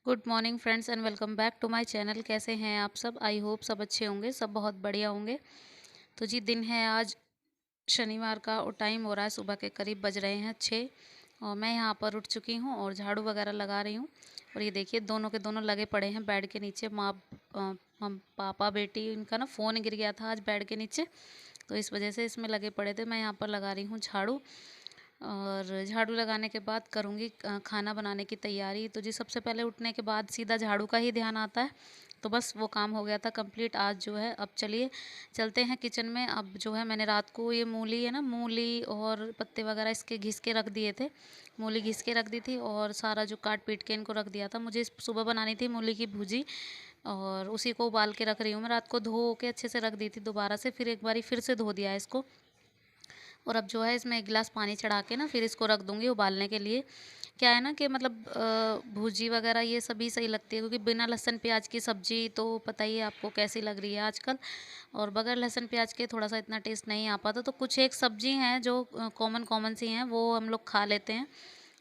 Good morning friends and welcome back to my channel. कैसे हैं आप सब? आई होप सब अच्छे होंगे, सब बहुत बढ़िया होंगे। तो जी दिन है आज शनिवार का और टाइम हो रहा है सुबह के करीब बज रहे हैं 6 और मैं यहाँ पर उठ चुकी हूँ और झाड़ू वगैरह लगा रही हूँ। और ये देखिए दोनों के दोनों लगे पड़े हैं बेड के नीचे। हम पापा बेटी, इनका ना फ़ोन गिर गया था आज बेड के नीचे, तो इस वजह से इसमें लगे पड़े थे। मैं यहाँ पर लगा रही हूँ झाड़ू और झाड़ू लगाने के बाद करूँगी खाना बनाने की तैयारी। तो जी सबसे पहले उठने के बाद सीधा झाड़ू का ही ध्यान आता है, तो बस वो काम हो गया था कंप्लीट आज जो है। अब चलिए चलते हैं किचन में। अब जो है मैंने रात को ये मूली है ना, मूली और पत्ते वगैरह इसके घिस के रख दिए थे। मूली घिस के रख दी थी और सारा जो काट पीट के इनको रख दिया था। मुझे सुबह बनानी थी मूली की भुजी और उसी को उबाल के रख रही हूँ मैं। रात को धो के अच्छे से रख दी थी दोबारा से, फिर एक बारी फिर से धो दिया है इसको। और अब जो है इसमें एक गिलास पानी चढ़ा के ना फिर इसको रख दूँगी उबालने के लिए। क्या है ना कि मतलब भुजी वगैरह ये सभी सही लगती है, क्योंकि बिना लहसुन प्याज की सब्ज़ी तो पता ही है आपको कैसी लग रही है आजकल, और बगैर लहसुन प्याज के थोड़ा सा इतना टेस्ट नहीं आ पाता। तो कुछ एक सब्ज़ी हैं जो कॉमन कॉमन सी हैं, वो हम लोग खा लेते हैं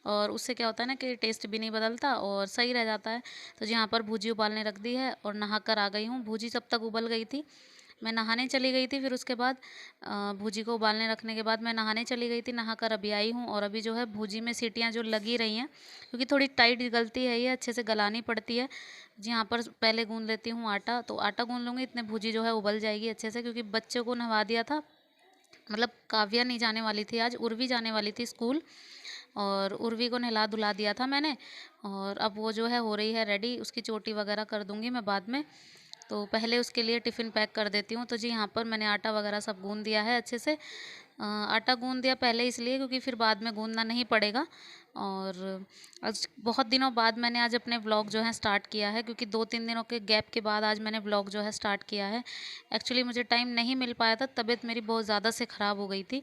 और उससे क्या होता है ना कि टेस्ट भी नहीं बदलता और सही रह जाता है। तो जी यहाँ पर भुजी उबालने रख दी है और नहा कर आ गई हूँ। भुजी जब तक उबल गई थी मैं नहाने चली गई थी, फिर उसके बाद भुजी को उबालने रखने के बाद मैं नहाने चली गई थी। नहाकर अभी आई हूँ और अभी जो है भुजी में सीटियाँ जो लगी रही हैं, क्योंकि थोड़ी टाइट गलती है, ये अच्छे से गलानी पड़ती है। जी यहाँ पर पहले गूँध लेती हूँ आटा, तो आटा गूँध लूँगी, इतने भुजी जो है उबल जाएगी अच्छे से। क्योंकि बच्चों को नहवा दिया था, मतलब काव्या नहीं जाने वाली थी आज, उर्वी जाने वाली थी स्कूल, और उर्वी को नहला धुला दिया था मैंने। और अब वो जो है हो रही है रेडी, उसकी चोटी वगैरह कर दूँगी मैं बाद में। तो पहले उसके लिए टिफ़िन पैक कर देती हूँ। तो जी यहाँ पर मैंने आटा वगैरह सब गूँध दिया है अच्छे से। आटा गूँध दिया पहले इसलिए क्योंकि फिर बाद में गूँधना नहीं पड़ेगा। और आज बहुत दिनों बाद मैंने आज अपने व्लॉग जो है स्टार्ट किया है, क्योंकि 2-3 दिनों के गैप के बाद आज मैंने व्लॉग जो है स्टार्ट किया है। एक्चुअली मुझे टाइम नहीं मिल पाया था, तबीयत मेरी बहुत ज़्यादा से ख़राब हो गई थी,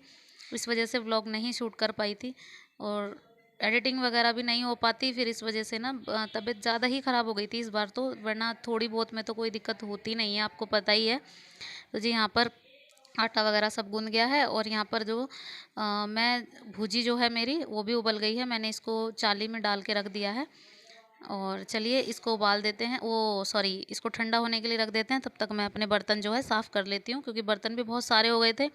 इस वजह से व्लॉग नहीं शूट कर पाई थी और एडिटिंग वगैरह भी नहीं हो पाती। फिर इस वजह से ना तबीयत ज़्यादा ही ख़राब हो गई थी इस बार तो, वरना थोड़ी बहुत में तो कोई दिक्कत होती नहीं है, आपको पता ही है। तो जी यहाँ पर आटा वगैरह सब गूँध गया है और यहाँ पर जो मैं भुजी जो है मेरी वो भी उबल गई है। मैंने इसको चाली में डाल के रख दिया है और चलिए इसको उबाल देते हैं, वो सॉरी इसको ठंडा होने के लिए रख देते हैं। तब तक मैं अपने बर्तन जो है साफ़ कर लेती हूँ, क्योंकि बर्तन भी बहुत सारे हो गए थे।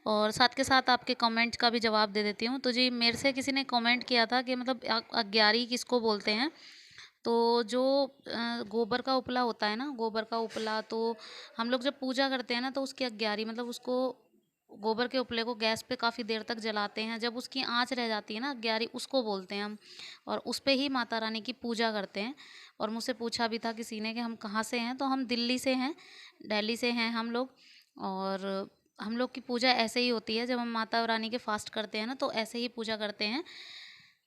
और साथ के साथ आपके कमेंट का भी जवाब दे देती हूँ। तो जी मेरे से किसी ने कमेंट किया था कि मतलब अग्यारी किसको बोलते हैं? तो जो गोबर का उपला होता है ना, गोबर का उपला तो हम लोग जब पूजा करते हैं ना तो उसकी अग्यारी, मतलब उसको गोबर के उपले को गैस पे काफ़ी देर तक जलाते हैं, जब उसकी आँच रह जाती है ना अग्यारी, उसको बोलते हैं हम। और उस पे ही माता रानी की पूजा करते हैं। और मुझसे पूछा भी था किसी ने कि हम कहाँ से हैं, तो हम दिल्ली से हैं, दिल्ली से हैं हम लोग। और हम लोग की पूजा ऐसे ही होती है, जब हम माता रानी के फास्ट करते हैं ना तो ऐसे ही पूजा करते हैं।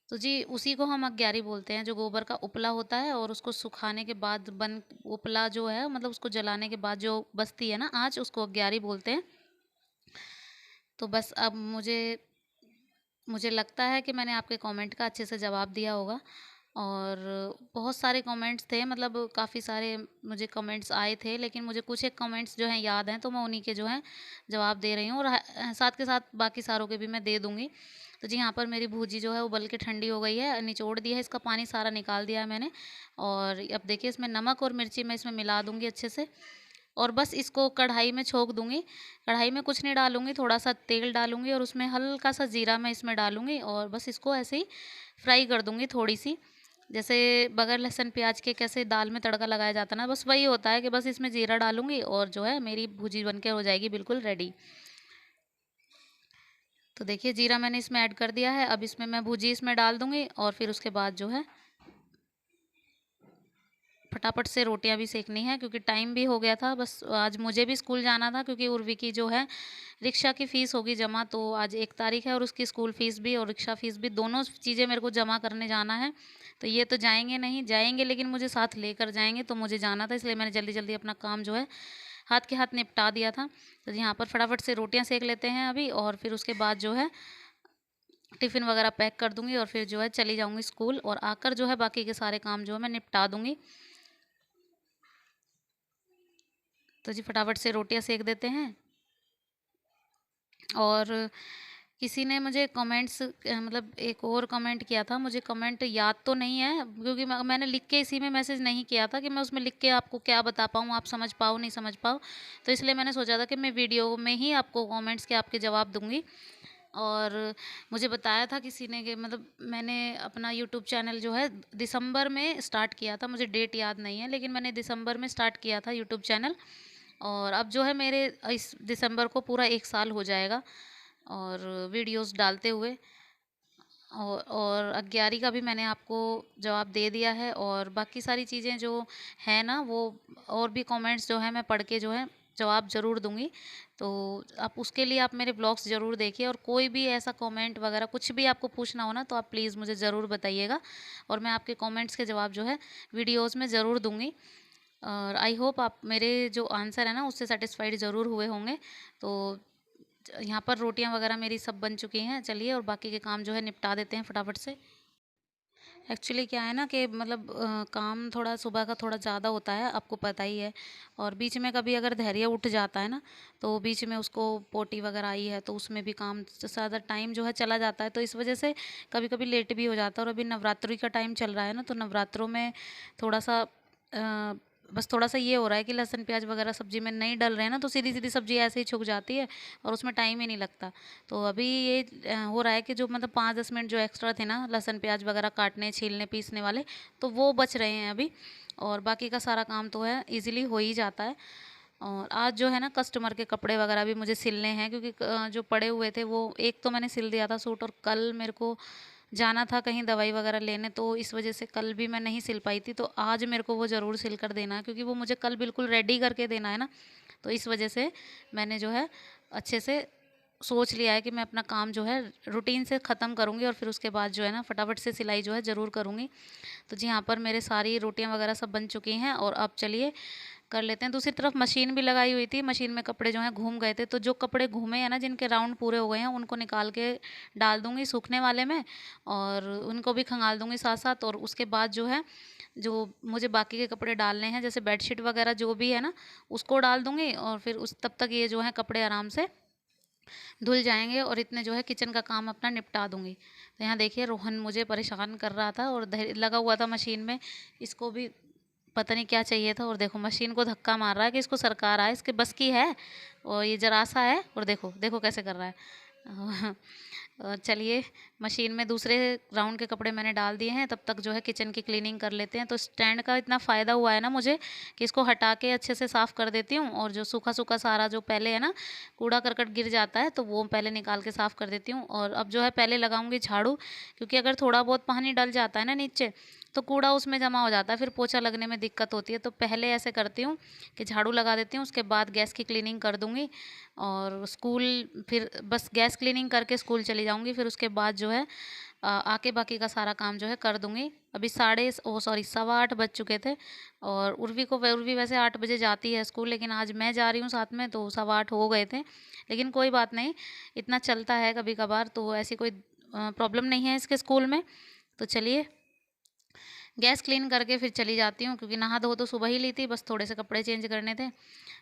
तो जी उसी को हम अग्यारी बोलते हैं, जो गोबर का उपला होता है और उसको सुखाने के बाद बन उपला जो है, मतलब उसको जलाने के बाद जो बचती है ना आँच, उसको अग्यारी बोलते हैं। तो बस अब मुझे मुझे लगता है कि मैंने आपके कमेंट का अच्छे से जवाब दिया होगा। और बहुत सारे कमेंट्स थे, मतलब काफ़ी सारे मुझे कमेंट्स आए थे, लेकिन मुझे कुछ एक कमेंट्स जो हैं याद हैं, तो मैं उन्हीं के जो हैं जवाब दे रही हूँ और साथ के साथ बाकी सारों के भी मैं दे दूँगी। तो जी यहाँ पर मेरी भुजी जो है उबल के ठंडी हो गई है, निचोड़ दिया है, इसका पानी सारा निकाल दिया है मैंने। और अब देखिए इसमें नमक और मिर्ची मैं इसमें मिला दूँगी अच्छे से और बस इसको कढ़ाई में छोंक दूँगी। कढ़ाई में कुछ नहीं डालूँगी, थोड़ा-सा तेल डालूँगी और उसमें हल्का-सा जीरा मैं इसमें डालूँगी और बस इसको ऐसे ही फ्राई कर दूँगी थोड़ी-सी। जैसे बगैर लहसुन प्याज के कैसे दाल में तड़का लगाया जाता है ना, बस वही होता है कि बस इसमें जीरा डालूँगी और जो है मेरी भुजी बन के हो जाएगी बिल्कुल रेडी। तो देखिए जीरा मैंने इसमें ऐड कर दिया है, अब इसमें मैं भुजी इसमें डाल दूँगी और फिर उसके बाद जो है फटाफट से रोटियां भी सेकनी है, क्योंकि टाइम भी हो गया था। बस आज मुझे भी स्कूल जाना था, क्योंकि उर्वी की जो है रिक्शा की फ़ीस होगी जमा, तो आज 1 तारीख है और उसकी स्कूल फ़ीस भी और रिक्शा फ़ीस भी, दोनों चीज़ें मेरे को जमा करने जाना है। तो ये तो जाएँगे नहीं, जाएँगे लेकिन मुझे साथ लेकर जाएँगे, तो मुझे जाना था, इसलिए मैंने जल्दी-जल्दी अपना काम जो है हाथ के हाथ निपटा दिया था। तो यहाँ पर फटाफट से रोटियाँ सेक लेते हैं अभी और फिर उसके बाद जो है टिफ़िन वगैरह पैक कर दूँगी और फिर जो है चली जाऊँगी स्कूल और आकर जो है बाकी के सारे काम जो है मैं निपटा दूँगी। तो जी फटाफट से रोटियाँ सेक देते हैं। और किसी ने मुझे कमेंट्स मतलब एक और कमेंट किया था, मुझे कमेंट याद तो नहीं है क्योंकि मैंने लिख के इसी में मैसेज नहीं किया था कि मैं उसमें लिख के आपको क्या बता पाऊँ, आप समझ पाओ नहीं समझ पाओ। तो इसलिए मैंने सोचा था कि मैं वीडियो में ही आपको कमेंट्स के आपके जवाब दूँगी। और मुझे बताया था किसी ने कि मतलब मैंने अपना यूट्यूब चैनल जो है दिसंबर में स्टार्ट किया था, मुझे डेट याद नहीं है लेकिन मैंने दिसंबर में स्टार्ट किया था यूट्यूब चैनल। और अब जो है मेरे इस दिसंबर को पूरा 1 साल हो जाएगा और वीडियोस डालते हुए। और 11 का भी मैंने आपको जवाब दे दिया है और बाकी सारी चीज़ें जो हैं ना वो और भी कमेंट्स जो है मैं पढ़ के जो है जवाब ज़रूर दूंगी। तो आप उसके लिए आप मेरे ब्लॉग्स ज़रूर देखिए और कोई भी ऐसा कमेंट वगैरह कुछ भी आपको पूछना हो ना तो आप प्लीज़ मुझे ज़रूर बताइएगा और मैं आपके कमेंट्स के जवाब जो है वीडियोस में ज़रूर दूंगी। और आई होप आप मेरे जो आंसर है ना उससे सेटिस्फाइड ज़रूर हुए होंगे। तो यहाँ पर रोटियाँ वगैरह मेरी सब बन चुकी हैं, चलिए और बाकी के काम जो है निपटा देते हैं फटाफट से। एक्चुअली क्या है ना कि मतलब काम थोड़ा सुबह का थोड़ा ज़्यादा होता है, आपको पता ही है। और बीच में कभी अगर धैर्य उठ जाता है ना तो बीच में उसको पोटी वगैरह आई है तो उसमें भी काम ज़्यादा टाइम जो है चला जाता है, तो इस वजह से कभी कभी लेट भी हो जाता है। और अभी नवरात्रि का टाइम चल रहा है ना तो नवरात्रों में थोड़ा सा बस थोड़ा सा ये हो रहा है कि लहसुन प्याज वगैरह सब्जी में नहीं डल रहे हैं ना तो सीधी सीधी सब्जी ऐसे ही छुक जाती है और उसमें टाइम ही नहीं लगता। तो अभी ये हो रहा है कि जो मतलब 5-10 मिनट जो एक्स्ट्रा थे ना लहसुन प्याज वगैरह काटने छीलने पीसने वाले तो वो बच रहे हैं अभी। और बाकी का सारा काम तो है इजीली हो ही जाता है। और आज जो है ना कस्टमर के कपड़े वगैरह भी मुझे सिलने हैं क्योंकि जो पड़े हुए थे वो एक तो मैंने सिल दिया था सूट और कल मेरे को जाना था कहीं दवाई वगैरह लेने तो इस वजह से कल भी मैं नहीं सिल पाई थी। तो आज मेरे को वो ज़रूर सिल कर देना है क्योंकि वो मुझे कल बिल्कुल रेडी करके देना है ना। तो इस वजह से मैंने जो है अच्छे से सोच लिया है कि मैं अपना काम जो है रूटीन से ख़त्म करूँगी और फिर उसके बाद जो है ना फटाफट से सिलाई जो है ज़रूर करूँगी। तो जी यहाँ पर मेरे सारी रोटियाँ वगैरह सब बन चुकी हैं और अब चलिए कर लेते हैं। दूसरी तरफ मशीन भी लगाई हुई थी, मशीन में कपड़े जो हैं घूम गए थे तो जो कपड़े घूमे हैं ना जिनके राउंड पूरे हो गए हैं उनको निकाल के डाल दूँगी सूखने वाले में और उनको भी खंगाल दूँगी साथ साथ। और उसके बाद जो है जो मुझे बाकी के कपड़े डालने हैं जैसे बेडशीट वगैरह जो भी है ना उसको डाल दूँगी और फिर उस तब तक ये जो है कपड़े आराम से धुल जाएंगे और इतने जो है किचन का काम अपना निपटा दूँगी। तो यहाँ देखिए रोहन मुझे परेशान कर रहा था और लगा हुआ था मशीन में, इसको भी पता नहीं क्या चाहिए था। और देखो मशीन को धक्का मार रहा है कि इसको सरकार आए, इसके बस की है और ये जरा सा है। और देखो देखो कैसे कर रहा है। चलिए मशीन में दूसरे राउंड के कपड़े मैंने डाल दिए हैं, तब तक जो है किचन की क्लीनिंग कर लेते हैं। तो स्टैंड का इतना फ़ायदा हुआ है ना मुझे कि इसको हटा के अच्छे से साफ़ कर देती हूँ और जो सूखा सूखा सारा जो पहले है ना कूड़ा करकट गिर जाता है तो वो पहले निकाल के साफ़ कर देती हूँ। और अब जो है पहले लगाऊंगी झाड़ू क्योंकि अगर थोड़ा बहुत पानी डल जाता है ना नीचे तो कूड़ा उसमें जमा हो जाता है, फिर पोछा लगने में दिक्कत होती है। तो पहले ऐसे करती हूँ कि झाड़ू लगा देती हूँ, उसके बाद गैस की क्लीनिंग कर दूँगी और स्कूल फिर बस गैस क्लीनिंग करके स्कूल चली जाऊँगी। फिर उसके बाद जो है आके बाकी का सारा काम जो है कर दूँगी। अभी 7:15 बज चुके थे और उर्वी वैसे 8 बजे जाती है स्कूल लेकिन आज मैं जा रही हूँ साथ में तो 8:15 हो गए थे। लेकिन कोई बात नहीं, इतना चलता है कभी कभार, तो ऐसी कोई प्रॉब्लम नहीं है इसके स्कूल में। तो चलिए गैस क्लीन करके फिर चली जाती हूँ क्योंकि नहा धो तो सुबह ही ली थी, बस थोड़े से कपड़े चेंज करने थे।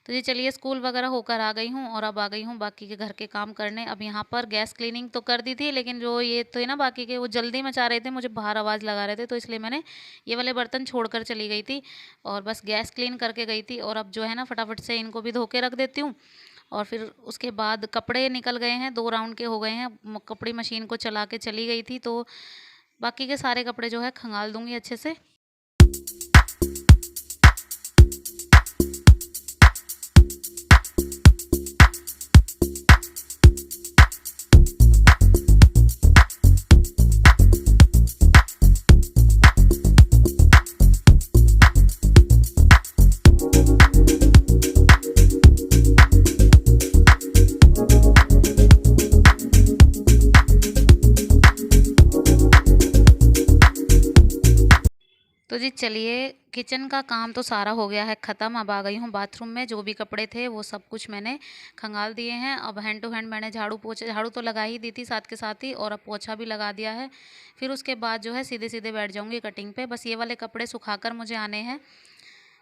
तो जी चलिए स्कूल वगैरह होकर आ गई हूँ और अब आ गई हूँ बाकी के घर के काम करने। अब यहाँ पर गैस क्लीनिंग तो कर दी थी लेकिन जो ये थे ना बाकी के वो जल्दी मचा रहे थे, मुझे बाहर आवाज़ लगा रहे थे तो इसलिए मैंने ये वाले बर्तन छोड़ कर चली गई थी और बस गैस क्लीन करके गई थी। और अब जो है ना फटाफट से इनको भी धो के रख देती हूँ और फिर उसके बाद कपड़े निकल गए हैं, 2 राउंड के हो गए हैं, कपड़ी मशीन को चला के चली गई थी तो बाकी के सारे कपड़े जो है खंगाल दूँगी अच्छे से। तो जी चलिए किचन का काम तो सारा हो गया है ख़त्म। अब आ गई हूँ बाथरूम में, जो भी कपड़े थे वो सब कुछ मैंने खंगाल दिए हैं। अब हैंड टू हैंड मैंने झाड़ू तो लगा ही दी थी साथ के साथ ही और अब पोछा भी लगा दिया है। फिर उसके बाद जो है सीधे सीधे बैठ जाऊँगी कटिंग पे। बस ये वाले कपड़े सुखाकर मुझे आने हैं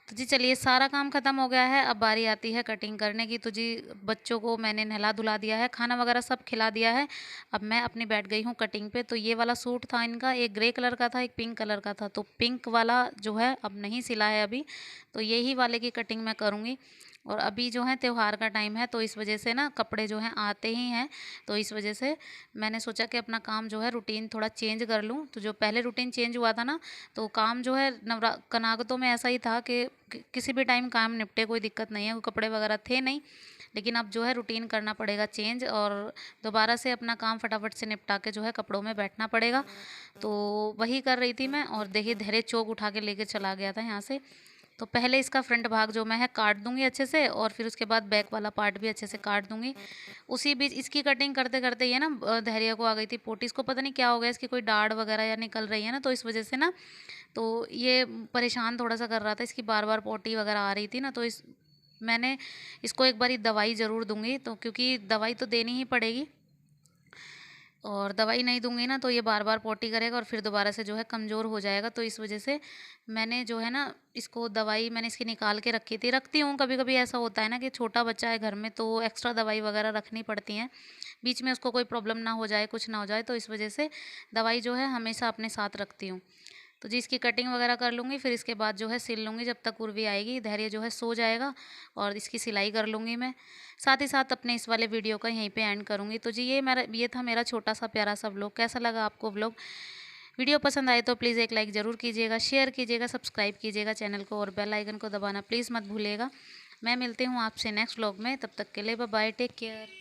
तो जी चलिए, सारा काम ख़त्म हो गया है, अब बारी आती है कटिंग करने की। तो जी बच्चों को मैंने नहला-धुला दिया है, खाना वगैरह सब खिला दिया है। अब मैं अपनी बैठ गई हूँ कटिंग पे। तो ये वाला सूट था इनका, एक ग्रे कलर का था, एक पिंक कलर का था। तो पिंक वाला जो है अब नहीं सिला है अभी, तो यही वाले की कटिंग मैं करूँगी। और अभी जो है त्योहार का टाइम है, तो इस वजह से ना कपड़े जो हैं आते ही हैं, तो इस वजह से मैंने सोचा कि अपना काम जो है रूटीन थोड़ा चेंज कर लूँ। तो जो पहले रूटीन चेंज हुआ था ना, तो काम जो है कनागतों में ऐसा ही था कि किसी भी टाइम काम निपटे, कोई दिक्कत नहीं है, कोई कपड़े वगैरह थे नहीं। लेकिन अब जो है रूटीन करना पड़ेगा चेंज, और दोबारा से अपना काम फटाफट से निपटा के जो है कपड़ों में बैठना पड़ेगा। तो वही कर रही थी मैं, और देखिए धैर्य चौक उठा के लेके चला गया था यहाँ से। तो पहले इसका फ्रंट भाग जो मैं है काट दूंगी अच्छे से, और फिर उसके बाद बैक वाला पार्ट भी अच्छे से काट दूंगी। उसी बीच इसकी कटिंग करते करते ये ना धैर्य को आ गई थी पोटी, इसको पता नहीं क्या हो गया, इसकी कोई दाढ़ वगैरह या निकल रही है ना, तो इस वजह से ना तो ये परेशान थोड़ा सा कर रहा था। इसकी बार बार पोटी वगैरह आ रही थी ना, तो मैंने इसको एक बारी दवाई ज़रूर दूंगी, तो क्योंकि दवाई तो देनी ही पड़ेगी, और दवाई नहीं दूंगी ना तो ये बार बार पोटी करेगा और फिर दोबारा से जो है कमज़ोर हो जाएगा। तो इस वजह से मैंने जो है ना इसको दवाई मैंने इसकी निकाल के रखती हूँ। कभी कभी ऐसा होता है ना कि छोटा बच्चा है घर में, तो एक्स्ट्रा दवाई वगैरह रखनी पड़ती हैं, बीच में उसको कोई प्रॉब्लम ना हो जाए, कुछ ना हो जाए, तो इस वजह से दवाई जो है हमेशा अपने साथ रखती हूँ। तो जी इसकी कटिंग वगैरह कर लूँगी, फिर इसके बाद जो है सिल लूँगी जब तक उर्वी आएगी, धैर्य जो है सो जाएगा, और इसकी सिलाई कर लूँगी मैं। साथ ही साथ अपने इस वाले वीडियो का यहीं पे एंड करूँगी। तो जी ये था मेरा छोटा सा प्यारा सा व्लॉग। कैसा लगा आपको व्लॉग? वीडियो पसंद आए तो प्लीज़ एक लाइक ज़रूर कीजिएगा, शेयर कीजिएगा, सब्सक्राइब कीजिएगा चैनल को, और बेल आइकन को दबाना प्लीज़ मत भूलिएगा। मैं मिलती हूँ आपसे नेक्स्ट व्लॉग में, तब तक के लिए बाय बाय, टेक केयर।